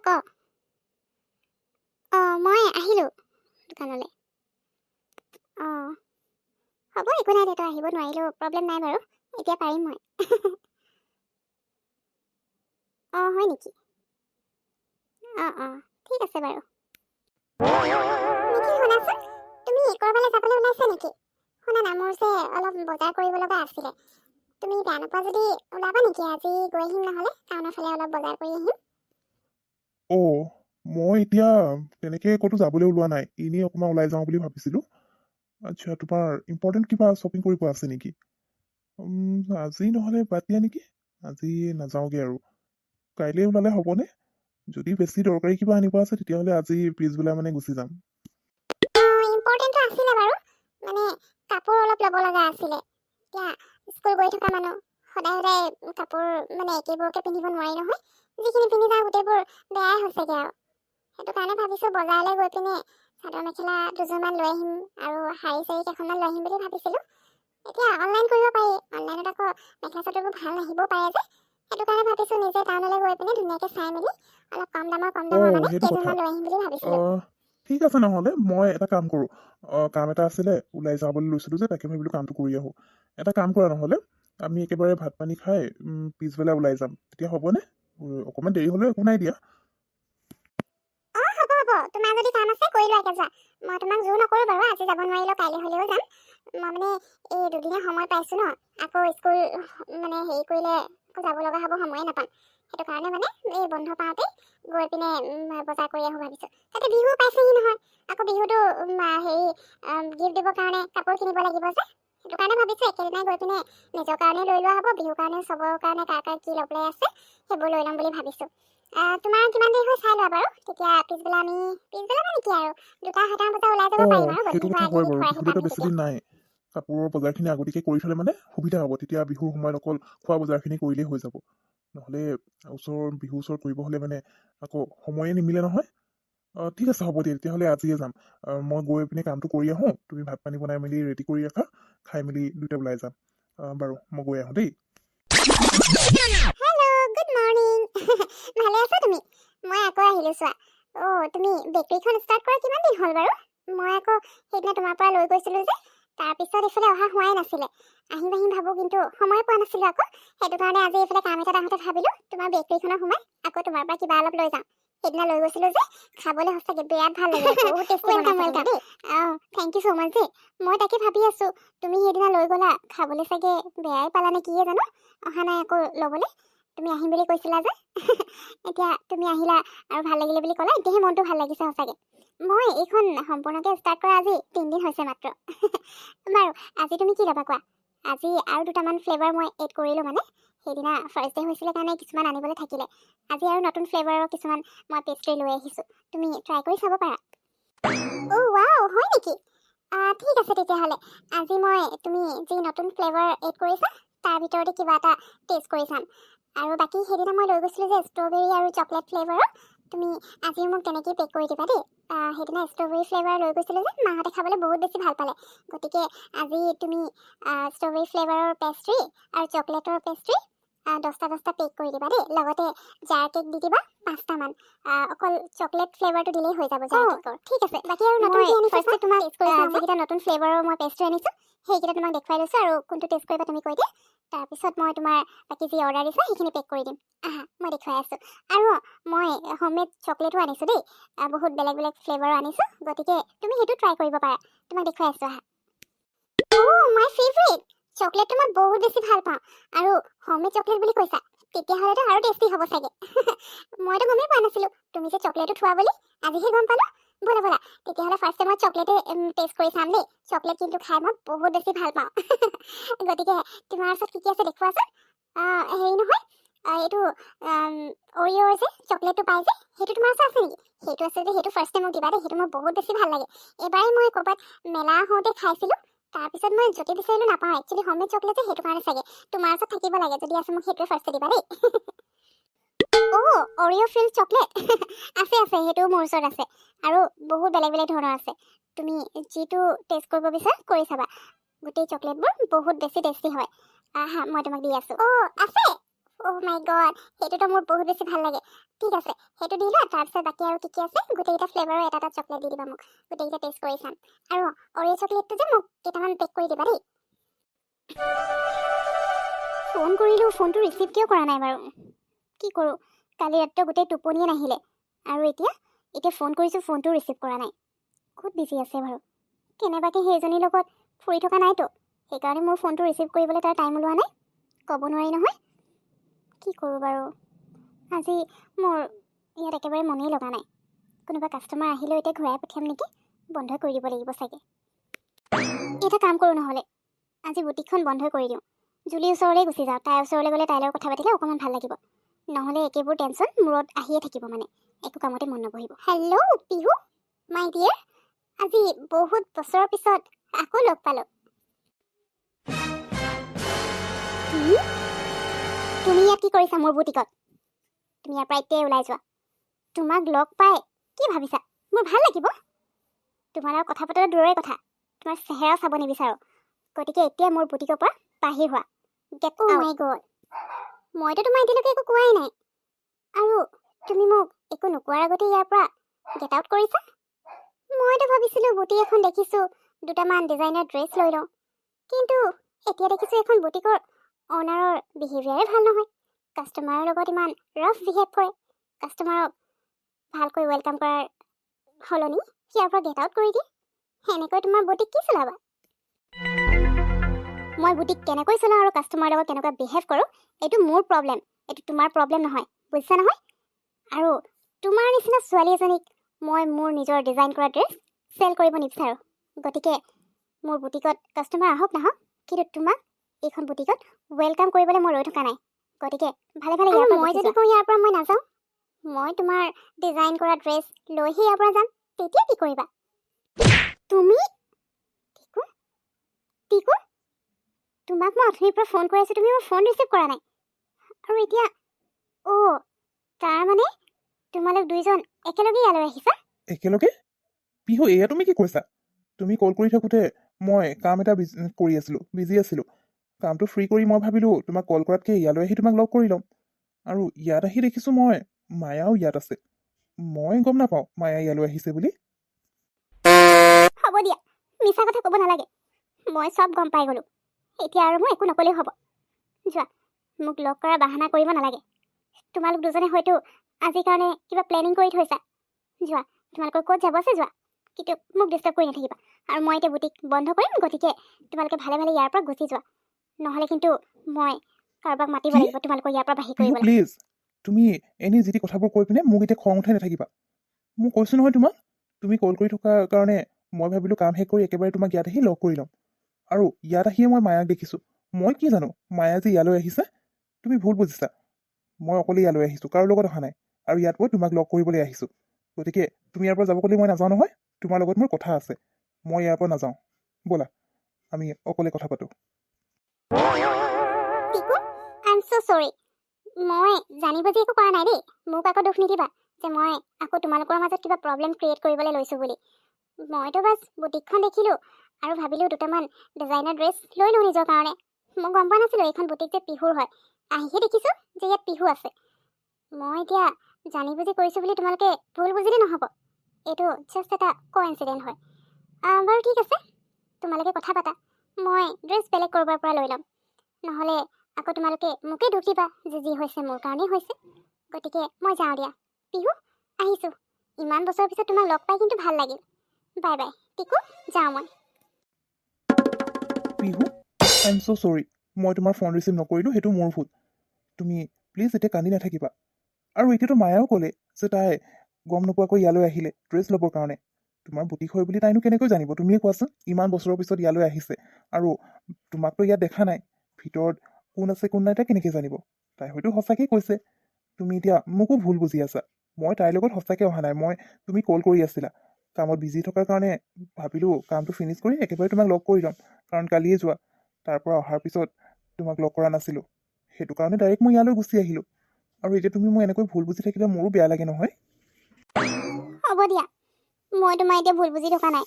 ক মই আহিলোঁ দোকানলৈ। হ'ব, একো নাই দে, তই আহিব নোৱাৰিলেও প্ৰব্লেম নাই বাৰু, এতিয়া পাৰিম মই। হয় নেকি? ঠিক আছে বাৰু। নিকি, শুনাচোন, তুমি ক'ৰবালৈ যাবলৈ ওলাইছা নেকি? শুনা না, মোৰ যে অলপ বজাৰ কৰিব লগা আছিলে। তুমি বেয়া নোপোৱা যদি ওলাবা নেকি? আজি গৈ আহিম, নহ'লে টাউনৰ ফালে অলপ বজাৰ কৰি আহিম। মই এতিয়া তেনেকে ক'তো যাবলৈ ওলোৱা নাই, এনেই অকণমান ওলাই যাওঁ বুলি ভাবিছিলোঁ। আচ্ছা, তোমাৰ ইম্পৰ্টেণ্ট কিবা শ্বপিং কৰিব আছে নেকি? আজি নহ'লে বাদ দিয়া নেকি, আজি নাযাওঁগৈ আৰু। কাইলৈ ওলালে হ'বনে? যদি বেছি দৰকাৰী কিবা আনিব আছে তেতিয়াহ'লে আজি পিছবেলা মানে গুচি যাম। ইম্পৰ্টেণ্টটো আছিলে বাৰু, মানে কাপোৰ অলপ ল'ব লগা আছিলে। এতিয়া স্কুল গৈ থকা মানুহ, সদায় সদায় কাপোৰ মানে একেবোৰকে পিন্ধিব নোৱাৰি নহয়। যিখিনি পিন্ধি যাওঁ গোটেইবোৰ বেয়াই হৈছেগৈ আৰু। সেইটো কাৰণে ভাবিছোঁ বজাৰলৈ গৈ পিনে চাদৰ মেখেলা দুযোৰমান লৈ আহিম আৰু শাৰী চাৰী কেইখনমান লৈ আহিম বুলি ভাবিছিলোঁ। এতিয়া অনলাইন কৰিব পাৰি, অনলাইনত আকৌ মেখেলা চাদৰবোৰ ভাল নাহিবও পাৰে যে। সেইটো কাৰণে ভাবিছোঁ নিজে টাউনলৈ গৈ পিনে ধুনীয়াকৈ চাই মেলি অলপ কম দামৰ মানে সেইটো কথা। কেইযোৰমান লৈ আহিম বুলি ভাবিছিলোঁ। ঠিক আছে, নহ'লে মই এটা কাম কৰোঁ। কাম এটা আছিলে, ওলাই যাবলৈ লৈছিলোঁ যে, তাকে ভাবিলোঁ কামটো কৰি আহোঁ। এটা কাম কৰা নহ'লে, আমি একেবাৰে ভাত পানী খাই পিছবেলা ওলাই যাম, তেতিয়া হ'বনে? অকণমান দেৰি হ'লেও একো নাই দিয়া। হ'ব, তোমাৰ যদি কাম আছে কৰি লোৱা যোৱা। মই তোমাক জোৰ নকৰোঁ বাৰু, আজি যাব নোৱাৰিলেও কাইলৈ হ'লেও যাম। মই মানে এই দুদিনীয়া সময় পাইছোঁ ন, আকৌ স্কুল মানে হেৰি কৰিলে আকৌ যাব লগা হ'ব, সময়ে নাপাম। সেইটো কাৰণে মানে এই বন্ধ পাওঁতে গৈ পিনে বজাৰ কৰি আহোঁ ভাবিছোঁ। তাতে বিহু পাইছেহি নহয়, আকৌ বিহুটো হেৰি গিফ্ট দিবৰ কাৰণে কাপোৰ কিনিব লাগিব যে। সেইটো কাৰণে ভাবিছোঁ একেদিনাই গৈ পিনে নিজৰ কাৰণে লৈ লোৱা হ'ব, বিহুৰ কাৰণে চবৰ কাৰণে কাৰ কি ল'বলৈ আছে সেইবোৰ লৈ ল'ম বুলি ভাবিছোঁ। তোমাৰ কিমান দেৰি হয় চাই লোৱা বাৰু, তেতিয়া পিছবেলা মানে কি আৰু 2-2:30 বজাত ওলাই যাব পাৰিম আৰু সেইটো গধূলি কথা আহি হয় বাৰু, ঘৰ আহি বিহুলৈতো পামহি বেছি তেতিয়া। দিন নাই। কাপোৰৰ বজাৰখিনি আগতীয়াকৈ কৰি থ'লে মানে সুবিধা হ'ব, তেতিয়া বিহুৰ সময়ত অকল খোৱা বজাৰখিনি কৰিলেই হৈ যাব। নহ'লে বিহু ওচৰ কৰিব হ'লে মানে আকৌ সময়ে নিমিলে নহয়। ঠিক আছে, হ'ব দিয়া, তেতিয়াহ'লে আজিয়ে যাম। মই গৈ পিনে কামটো কৰি আহোঁ, তুমি ভাত পানী বনাই মেলি ৰেডি কৰি ৰাখা, খাই মেলি দুইটা ওলাই যাম। বাৰু, মই গৈ আহোঁ দেই। Hello', good morning. ভালে আছা তুমি? মই আকৌ আহিলোঁ চোৱা। তুমি বেকেৰীখন ষ্টাৰ্ট কৰা কিমান দিন হ'ল বাৰু? মই আকৌ সেইদিনা তোমাৰ পৰা লৈ গৈছিলোঁ যে, তাৰপিছত এইফালে অহা হোৱাই নাছিলে। আহিম ভাবোঁ, কিন্তু সময় পোৱা নাছিলোঁ আকৌ। সেইটো কাৰণে আজি এইফালে কাম এটাত আহোঁতে ভাবিলোঁ তোমাৰ বেকেৰীখনত সোমাই আকৌ তোমাৰ পৰা কিবা অলপ লৈ যাওঁ। সেইদিনা লৈ গৈছিলোঁ যে, খাবলৈ সঁচাকৈ বিৰাট ভাল লাগিলে, বহুত টেষ্টি বনাইছা দেই। থেংক ইউ ছ' মাছ দেই। মই তাকে ভাবি আছোঁ, তুমি সেইদিনা লৈ গ'লা, খাবলৈ চাগে বেয়াই পালা নে কিয়ে জানো, অহা নাই আকৌ ল'বলৈ। তুমি আহিম বুলি কৈছিলা যে। এতিয়া তুমি আহিলা আৰু ভাল লাগিলে বুলি ক'লা, এতিয়াহে মনটো ভাল লাগিছে সঁচাকৈ। মই এইখন সম্পূৰ্ণকৈ ষ্টাৰ্ট কৰা আজি 3 দিন হৈছে মাত্ৰ। বাৰু, আজি তুমি কি ল'বা কোৱা? আজি আৰু 2টামান ফ্লেভাৰ মই এড কৰিলোঁ, মানে সেইদিনা ফাৰ্ষ্ট ডে হৈছিলে কাৰণে কিছুমান আনিবলৈ থাকিলে। আজি আৰু নতুন ফ্লেভাৰৰ কিছুমান মই পেষ্ট্ৰি লৈ আহিছোঁ, তুমি ট্ৰাই কৰি চাব পাৰা। ৱাও, হয় নেকি? ঠিক আছে তেতিয়াহ'লে। আজি মই তুমি যি নতুন ফ্লেভাৰ এড কৰিছা তাৰ ভিতৰতে কিবা এটা টেষ্ট কৰি চাম। আৰু বাকী সেইদিনা মই লৈ গৈছিলোঁ যে ষ্ট্ৰবেৰী আৰু চকলেট ফ্লেভাৰৰ, তুমি আজিও মোক তেনেকেই পেক কৰি দিবা দেই। সেইদিনা ষ্ট্ৰবেৰী ফ্লেভাৰ লৈ গৈছিলোঁ যে, মাহঁতে খাবলৈ বহুত বেছি ভাল পালে। গতিকে আজি তুমি ষ্ট্ৰবেৰী ফ্লেভাৰৰ পেষ্ট্ৰি আৰু চকলেটৰ পেষ্ট্ৰি 10টা পেক কৰি দিবা দেই। লগতে জাৰ কেক দি দিবা 5টামান। অকল চকলেট ফ্লেভাৰটো দিলেই হৈ যাব জাৰ কেকৰ। ঠিক আছে, বাকী আৰু নতুন কি আনিছা ফাৰ্ষ্টে তোমাক যিকেইটা নতুন ফ্লেভাৰৰ মই পেষ্ট্ৰি আনিছোঁ সেইকেইটা তোমাক দেখুৱাই লৈছোঁ, আৰু কোনটো টেষ্ট কৰিবা তুমি কৈ দিয়া। তাৰপিছত মই তোমাৰ বাকী যি অৰ্ডাৰ দিছা সেইখিনি পেক কৰি দিম। মই দেখুৱাই আছোঁ। আৰু মই হোমমেড চকলেটো আনিছোঁ দেই, বহুত বেলেগ বেলেগ ফ্লেভাৰৰ আনিছোঁ, গতিকে তুমি সেইটো ট্ৰাই কৰিব পাৰা। তোমাক দেখুৱাই আছোঁ। মাই ফেভৰেট চকলেটটো মই বহুত বেছি ভাল পাওঁ, আৰু হোমমেড চকলেট বুলি কৈছা তেতিয়াহ'লেতো আৰু টেষ্টি হ'ব চাগে। মইতো গমেই পোৱা নাছিলোঁ তুমি যে চকলেটো থোৱা বুলি, আজিহে গম পালোঁ। ব'লা তেতিয়াহ'লে ফাৰ্ষ্টে মই চকলেটে টেষ্ট কৰি চাম দেই। চকলেট কিন্তু খাই মই বহুত বেছি ভাল পাওঁ। গতিকে তোমাৰ ওচৰত কি আছে দেখুৱাচোন। হেৰি নহয়, এইটো অৰিঅ'ৰ যে চকলেটটো পাই যে, সেইটো তোমাৰ ওচৰত আছে নেকি? সেইটো আছে যে সেইটো ফাৰ্ষ্টে মোক দিবা দেই, সেইটো মোৰ বহুত বেছি ভাল লাগে। এবাৰেই মই ক'ৰবাত মেলা হওঁতে খাইছিলোঁ, তাৰপিছত মই য'তে বিচাৰিলোঁ নাপাওঁ। একচুৱেলি হোমমেড চকলেট যে, সেইটো কাৰণে চাগে তোমাৰ ওচৰত থাকিব লাগে। যদি আছে মোক সেইটোৱে ফাৰ্ষ্টে দিবা দেই। অৰিঅ' ফিল্ড চকলেট আছে, সেইটোও মোৰ ওচৰত আছে, আৰু বহুত বেলেগ বেলেগ ধৰণৰ আছে। তুমি যিটো টেষ্ট কৰিব বিচাৰা কৰি চাবা। গোটেই চকলেটবোৰ বহুত বেছি টেষ্টি হয়। মই তোমাক দি আছোঁ। আছে? অ' মাই গড, সেইটোতো মোৰ বহুত বেছি ভাল লাগে। ঠিক আছে, সেইটো দি লোৱা। তাৰপিছত বাকী আৰু কি কি আছে গোটেইকেইটা ফ্লেভাৰৰ এটা এটা চকলেট দি দিবা মোক। গোটেইকেইটা টেষ্ট কৰি চাম। আৰু অৰিঅ' চকলেটটো যে মোক কেইটামান পেক কৰি দিবা দেই। ফোন কৰিলোঁ, ফোনটো ৰিচিভ কিয় কৰা নাই বাৰু? কি কৰোঁ? কালি ৰাতিটো গোটেই টোপনিয়ে নাহিলে। আৰু এতিয়া ফোন কৰিছোঁ, ফোনটো ৰিচিভ কৰা নাই। খুব বিজি আছে বাৰু। কেনেবাকৈ সেইজনীৰ লগত ফুৰি থকা নাইতো, সেইকাৰণে মোৰ ফোনটো ৰিচিভ কৰিবলৈ তাৰ টাইম ওলোৱা নাই। ক'ব নোৱাৰি নহয়। কি কৰোঁ বাৰু? আজি মোৰ ইয়াত একেবাৰে মনেই লগা নাই। কোনোবা কাষ্টমাৰ আহিলেও এতিয়া ঘূৰাই পঠিয়াম নেকি? বন্ধ কৰি দিব লাগিব চাগে। এটা কাম কৰোঁ নহ'লে, আজি বুটিকখন বন্ধ কৰি দিওঁ। জুলিৰ ওচৰলৈ গুচি যাওঁ। তাইৰ ওচৰলৈ গ'লে তাইৰ লগত কথা পাতিলে অকণমান ভাল লাগিব। নহ'লে একেবোৰ টেনশ্যন মূৰত আহিয়ে থাকিব, মানে একো কামতে মন নবহিব। Hello' Pihu, my dear. আজি বহুত বছৰৰ পিছত আকৌ লগ পালোঁ। তুমি ইয়াত কি কৰিছা মোৰ বুটিকত? তুমি ইয়াৰ পৰা এতিয়াই ওলাই যোৱা। তোমাক লগ পাই কি ভাবিছা? মোৰ ভাল লাগিব? তোমাৰ লগত কথা পতাটো দূৰৰে কথা, তোমাৰ চেহেৰা চাব নিবিচাৰোঁ। গতিকে এতিয়া মোৰ বুটিকৰ পৰা বাহিৰ হোৱা। Get out. Oh' my god, মইতো তোমাৰ এতিয়ালৈকে একো কোৱাই নাই, আৰু তুমি মোক একো নোকোৱাৰ আগতে ইয়াৰ পৰা গেট আউট কৰিছা? মইতো ভাবিছিলোঁ বুটিক এখন দেখিছোঁ, দুটামান ডিজাইনাৰ ড্ৰেছ লৈ লওঁ, কিন্তু এতিয়া দেখিছোঁ এখন বুটিকৰ অ'নাৰৰ বিহেভিয়াৰে ভাল নহয়। কাষ্টমাৰৰ লগত ইমান ৰাফ বিহেভ কৰে। কাষ্টমাৰক ভালকৈ ৱেলকাম কৰাৰ সলনি ইয়াৰ পৰা গেট আউট কৰি দিয়ে। সেনেকৈ তোমাৰ বুটিক কি চলাবা? মই বুটিক কেনেকৈ চলাওঁ আৰু কাষ্টমাৰৰ লগত কেনেকৈ বিহেভ কৰোঁ, এইটো মোৰ প্ৰব্লেম, এইটো তোমাৰ প্ৰব্লেম নহয়, বুজিছা নহয়? আৰু তোমাৰ নিচিনা ছোৱালী এজনীক মই মোৰ নিজৰ ডিজাইন কৰা ড্ৰেছ চেল কৰিব নিবিচাৰোঁ। গতিকে মোৰ বুটিকত কাষ্টমাৰ আহক নাহক, কিন্তু তোমাক এইখন বুটিকত ৱেলকাম কৰিবলৈ মই ৰৈ থকা নাই। গতিকে ভালে ভালে ইয়াৰ পৰা মই যদি কওঁ ইয়াৰ পৰা মই নাযাওঁ, মই তোমাৰ ডিজাইন কৰা ড্ৰেছ লৈহে ইয়াৰ পৰা যাম, তেতিয়া কি কৰিবা? তুমি টিকু, তোমাক মই অথনিৰ পৰা ফোন কৰি আছোঁ, তুমি মোৰ ফোন ৰিচিভ কৰা নাই। আৰু এতিয়া অ' তাৰমানে তোমালোক দুইজন একেলগে ইয়ালৈ আহিছা? একেলগে? পিহু, এয়া তুমি কি কৈছা? তুমি কল কৰি থাকোঁতে মই কাম এটা কৰি আছিলোঁ, বিজি আছিলোঁ। কামটো ফ্ৰী কৰি মই ভাবিলোঁ তোমাক কল কৰাতকৈ ইয়ালৈ আহি তোমাক লগ কৰি ল'ম। আৰু ইয়াত আহি দেখিছোঁ মই মায়াও ইয়াত আছে। মই গম নাপাওঁ মায়া ইয়ালৈ আহিছে বুলি। হ'ব দিয়া, মিছা কথা ক'ব নালাগে। মই চব গম পাই গ'লোঁ। এতিয়া আৰু মই একো নক'লেও হ'ব। যোৱা, মোক লগ কৰাৰ বাহানা কৰিব নালাগে। তোমালোক দুজনে হয়তো আজিৰ কাৰণে কিবা প্লেনিং কৰি থৈছা। যোৱা, তোমালোকৰ ক'ত যাব আছে যোৱা, কিন্তু মোক ডিষ্টাৰ্ব কৰি নাথাকিবা। আৰু মই এতিয়া বুটিক বন্ধ কৰিম, গতিকে তোমালোকে ভালে ভালে ইয়াৰ পৰা গুচি যোৱা। নহ'লে কিন্তু মই কাৰোবাক মাতিব লাগিব তোমালোকৰ ইয়াৰ পৰা বাহিৰ কৰিবলৈ। প্লিজ, তুমি এনেই যি টি কথাবোৰ কৈ পিনে মোক এতিয়া খং উঠাই নাথাকিবা। মই কৈছোঁ নহয় তোমাক, তুমি কল কৰি থকাৰ কাৰণে মই ভাবিলোঁ কাম শেষ কৰি একেবাৰে তোমাক ইয়াত আহি লগ কৰি ল'ম। আৰু ইয়াত আহিয়ে মই মায়াক দেখিছোঁ। মই কি জানো মায়া যে ইয়ালৈ আহিছে? তুমি ভুল বুজিছা। মই অকলে ইয়ালৈ আহিছোঁ, কাৰো লগত অহা নাই। আৰু ইয়াত মই তোমাক লগ কৰিবলৈ আহিছোঁ। গতিকে তুমি ইয়াৰ পৰা যাব ক'লে মই নাযাওঁ নহয়। তোমাৰ লগত মোৰ কথা আছে, মই ইয়াৰ পৰা নাযাওঁ। ব'লা, আমি অকলে কথা পাতোঁ। আই এম ছ' চৰি। মই জানি বুজি একো কৰা নাই দেই। মোক আকৌ দুখ নিদিবা যে মই আকৌ তোমালোকৰ মাজত কিবা প্ৰব্লেম ক্ৰিয়েট কৰিবলৈ লৈছোঁ বুলি। মইতো বাছ বুটিকখন দেখিলোঁ আৰু ভাবিলোঁ দুটামান ডিজাইনাৰ ড্ৰেছ লৈ লওঁ নিজৰ কাৰণে। মই গম পোৱা নাছিলোঁ এইখন বুটিক যে পিহুৰ হয়। আহিহে দেখিছোঁ যে ইয়াত পিহু আছে। মই এতিয়া জানি বুজি কৰিছোঁ বুলি তোমালোকে ভুল বুজিলে নহ'ব। এইটো জাষ্ট এটা কোইনচিডেণ্ট হয়। বাৰু ঠিক আছে, তোমালোকে কথা পাতা। মই ড্ৰেছ বেলেগ ক'ৰবাৰ পৰা লৈ ল'ম। নহ'লে আকৌ তোমালোকে মোকে দুখ দিবা যে যি হৈছে মোৰ কাৰণেই হৈছে। গতিকে মই যাওঁ দিয়া। পিহু, আহিছোঁ। ইমান বছৰৰ পিছত তোমাক লগ পাই কিন্তু ভাল লাগিল। বাই বাই টিকু, যাওঁ মই। পিহু, আই এম ছ' চৰি। মই তোমাৰ ফোন ৰিচিভ নকৰিলোঁ, সেইটো মোৰ ভুল। তুমি প্লিজ এতিয়া কান্দি নাথাকিবা। আৰু এতিয়াতো মায়াও ক'লে যে তাই গম নোপোৱাকৈ ইয়ালৈ আহিলে ড্ৰেছ ল'বৰ কাৰণে। তোমাৰ বুটিক হয় বুলি তাইনো কেনেকৈ জানিব? তুমিয়ে কোৱাচোন। ইমান বছৰৰ পিছত ইয়ালৈ আহিছে আৰু তোমাকতো ইয়াত দেখা নাই। ভিতৰত কোন আছে কোন নাই তাই কেনেকৈ জানিব? তাই হয়তো সঁচাকৈ কৈছে। তুমি এতিয়া মোকো ভুল বুজি আছা। মই তাইৰ লগত সঁচাকৈ অহা নাই। তুমি কল কৰি আছিলা, কামত বিজি থকাৰ কাৰণে ভাবিলোঁ কামটো ফিনিছ কৰি একেবাৰে তোমাক লগ কৰি ল'ম। কাৰণ কালিয়ে যোৱা, তাৰ পৰা অহাৰ পিছত তোমাক লগ কৰা নাছিলোঁ। সেইটো কাৰণে ডাইৰেক্ট মই ইয়ালৈ গুচি আহিলোঁ। আৰু এতিয়া তুমি মোক এনেকৈ ভুল বুজি থাকিলে মোৰো বেয়া লাগে নহয়। হ'ব দিয়া, মই তোমাৰ এতিয়া ভুল বুজি থকা নাই।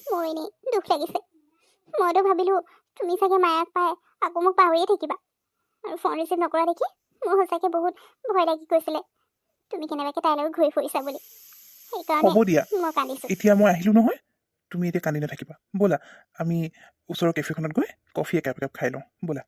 মোৰ এনেই দুখ লাগিছে। মইতো ভাবিলোঁ তুমি চাগে মায়াক পাই আকৌ মোক পাহৰিয়ে থাকিবা। আৰু ফোন ৰিচিভ নকৰা দেখি মোৰ সঁচাকৈ বহুত ভয় লাগি গৈছিলে তুমি কেনেবাকৈ তাইৰ লগত ঘূৰি ফুৰিছা বুলি সেইকাৰণে হ'ব দিয়া মই কান্দিছোঁ এতিয়া মই আহিলোঁ নহয় তুমি এতিয়া কান্দি নাথাকিবা ব'লা আমি ওচৰৰ কেফেখনত গৈ কফি একাপ খাই লওঁ ব'লা